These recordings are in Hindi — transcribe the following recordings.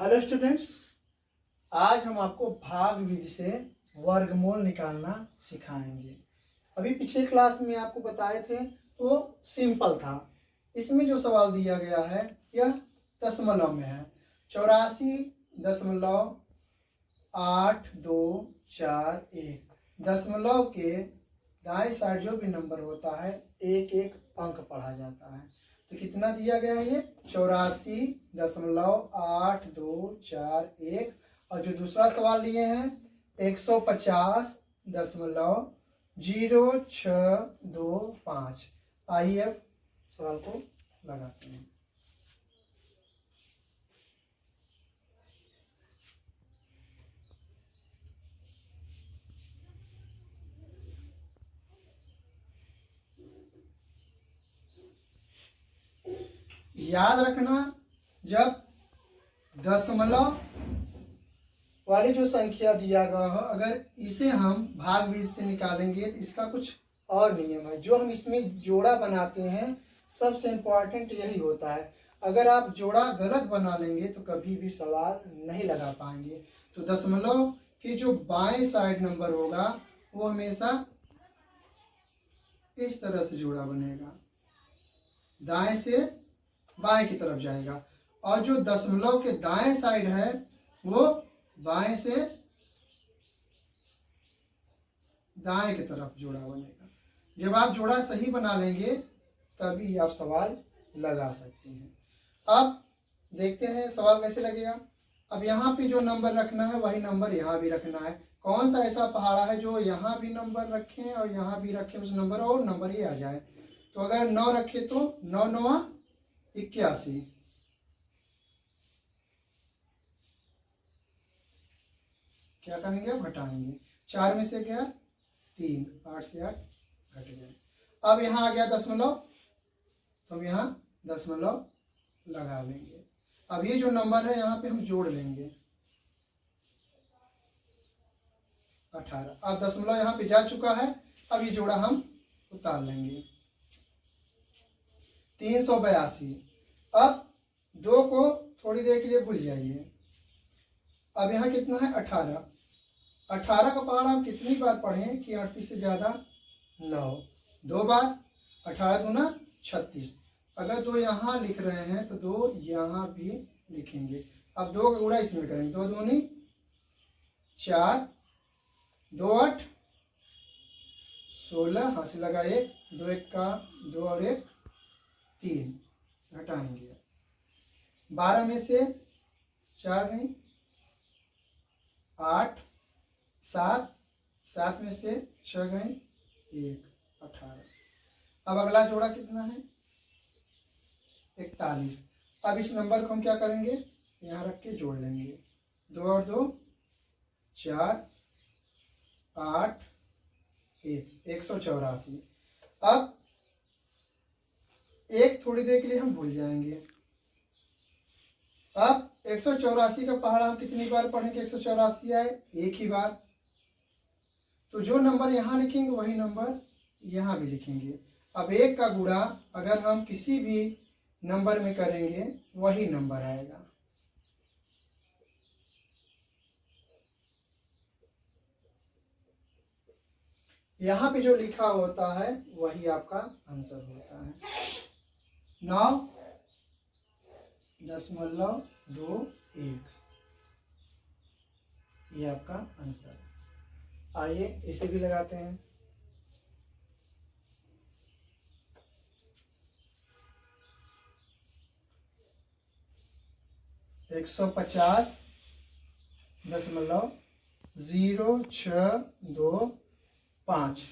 हेलो स्टूडेंट्स, आज हम आपको भाग विधि से वर्गमूल निकालना सिखाएंगे। अभी पिछले क्लास में आपको बताए थे तो सिंपल था। इसमें जो सवाल दिया गया है यह दशमलव में है। 84.8241। दशमलव के दाएं साइड जो भी नंबर होता है एक एक अंक पढ़ा जाता है। तो कितना दिया गया है ये 84.8241। और जो दूसरा सवाल लिए हैं 150.0625। आइए अब सवाल को लगाते हैं। याद रखना, जब दशमलव वाली जो संख्या दिया गया हो अगर इसे हम भाग विधि से निकालेंगे तो इसका कुछ और नियम है। जो हम इसमें जोड़ा बनाते हैं सबसे इम्पोर्टेंट यही होता है। अगर आप जोड़ा गलत बना लेंगे तो कभी भी सवाल नहीं लगा पाएंगे। तो दशमलव के जो बाएं साइड नंबर होगा वो हमेशा इस तरह से जोड़ा बनेगा, दाएं से बाएं की तरफ जाएगा। और जो दशमलव के दाएं साइड है वो बाएं से दाएं की तरफ जोड़ा बनेगा। जब आप जोड़ा सही बना लेंगे तभी आप सवाल लगा सकते हैं। अब देखते हैं सवाल कैसे लगेगा। अब यहाँ पे जो नंबर रखना है वही नंबर यहाँ भी रखना है। कौन सा ऐसा पहाड़ा है जो यहाँ भी नंबर रखें और यहाँ भी रखें उस नंबर और नंबर ही आ जाए। तो अगर 9 रखे तो 9 9 81। क्या करेंगे, अब घटाएंगे। 4 में से गया 3, 8 से 8 घट गए। अब यहाँ आ गया दशमलव, तो हम यहाँ दशमलव लगा लेंगे। अब ये जो नंबर है यहाँ पे हम जोड़ लेंगे 18। अब दशमलव यहाँ पे जा चुका है, अब ये जोड़ा हम उतार लेंगे 382। अब 2 को थोड़ी देर के लिए भूल जाइए। अब यहाँ कितना है 18। 18 का पहाड़ा हम कितनी बार पढ़ें कि 38 से ज़्यादा 9, 2 बार। 18 दूना 36। अगर 2 यहाँ लिख रहे हैं तो 2 यहाँ भी लिखेंगे। अब 2 का गुणा इसमें करेंगे, 2 दूनी 4, 2 8 16, हाथ से लगा 1, 2 1 का 2 और 1 3, घटाएंगे। 12 में से 4 गई 8, 7, 7 में से 6 गए 1, 18। अब अगला जोड़ा कितना है 41। अब इस नंबर को हम क्या करेंगे, यहाँ रख के जोड़ लेंगे। 2 और 2 4, 8 1, 184। अब एक थोड़ी देर के लिए हम भूल जाएंगे। अब 184 का पहाड़ा हम कितनी बार पढ़ेंगे 184 आए, एक ही बार। तो जो नंबर यहाँ लिखेंगे वही नंबर यहाँ भी लिखेंगे। अब 1 का गुणा अगर हम किसी भी नंबर में करेंगे वही नंबर आएगा। यहाँ पे जो लिखा होता है वही आपका आंसर होता है। 9.21 ये आपका आंसर है। आइए इसे भी लगाते हैं। एक 150.0625।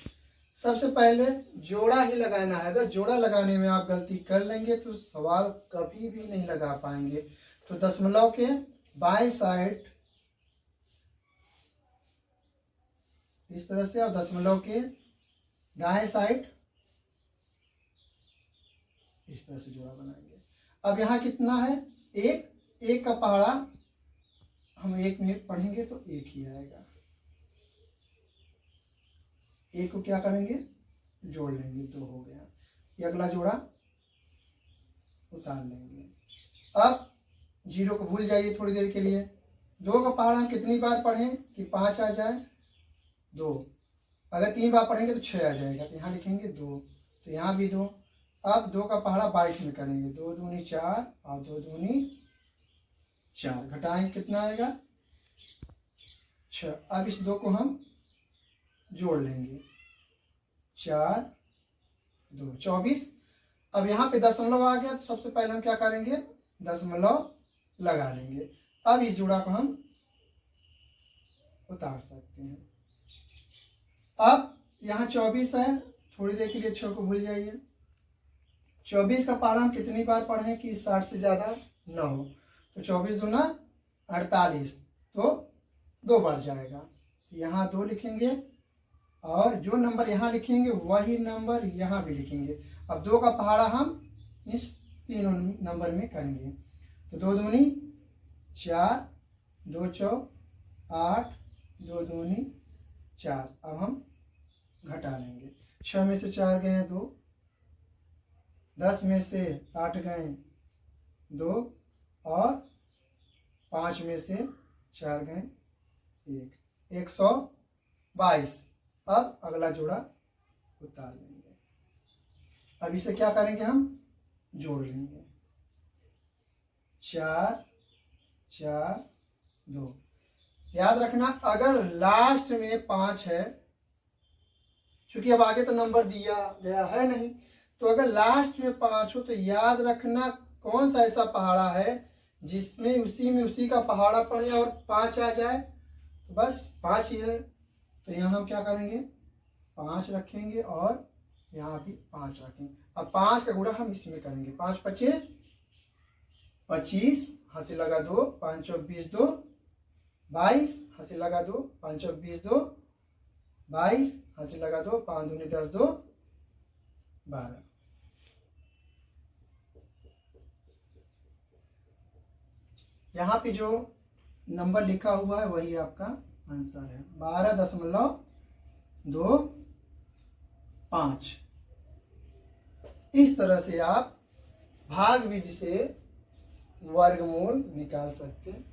सबसे पहले जोड़ा ही लगाना है। अगर जोड़ा लगाने में आप गलती कर लेंगे तो सवाल कभी भी नहीं लगा पाएंगे। तो दशमलव के बाएं साइड इस तरह से और दशमलव के दाएं साइड इस तरह से जोड़ा बनाएंगे। अब यहाँ कितना है 1, 1 का पहाड़ा हम 1 में पढ़ेंगे तो 1 ही आएगा। 1 को क्या करेंगे जोड़ लेंगे, 2 हो गया। ये अगला जोड़ा उतार लेंगे। अब जीरो को भूल जाइए थोड़ी देर के लिए। 2 का पहाड़ा हम कितनी बार पढ़ें कि 5 आ जाए? 2। अगर 3 बार पढ़ेंगे तो 6 आ जाएगा, तो यहाँ लिखेंगे 2, तो यहाँ भी 2। अब 2 का पहाड़ा 22 में करेंगे, 2 दूनी 4 और 2 दूनी 4, घटाएंगे कितना आएगा? 6। अब इस 2 को हम जोड़ लेंगे, 4 2 24। अब यहाँ पे दशमलव आ गया, तो सबसे पहले हम क्या करेंगे? दशमलव लगा लेंगे। अब इस जुड़ा को हम उतार सकते हैं। अब यहाँ 24 है, थोड़ी देर के लिए 6 को भूल जाइए। 24 का पहाड़ा हम कितनी बार पढ़ें कि 60 से ज़्यादा न हो? तो 24 दूना 48, तो 2 बार जाएगा, यहाँ 2 लिखेंगे और जो नंबर यहाँ लिखेंगे वही नंबर यहाँ भी लिखेंगे। अब 2 का पहाड़ा हम इस तीनों नंबर में करेंगे, तो 2 दूनी 4, 2 चौक 8, 2 दूनी 4। अब हम घटा लेंगे, 6 में से 4 गए 2, 10 में से 8 गए 2 और 5 में से 4 गए 1, 122। अब अगला जोड़ा उतार लेंगे। अब इसे क्या करेंगे? हम जोड़ लेंगे, 4 4 2। याद रखना, अगर लास्ट में 5 है, क्योंकि अब आगे तो नंबर दिया गया है नहीं, तो अगर लास्ट में 5 हो तो याद रखना कौन सा ऐसा पहाड़ा है जिसमें उसी का पहाड़ा पड़े और 5 आ जाए, तो बस 5 ही है। तो यहाँ हम क्या करेंगे? 5 रखेंगे और यहाँ भी 5 रखेंगे। अब 5 का गुणा हम इसमें करेंगे, 5 पचे 25, हंसी लगा 2, 5 चौक 20 2 22, हंसी लगा 2, 5 चौक 20 2 22, हंसी लगा 2, 5 दूनी 10 2 12। यहाँ पे जो नंबर लिखा हुआ है वही आपका आंसर है, 12.25। इस तरह से आप भाग विधि से वर्गमूल निकाल सकते हैं।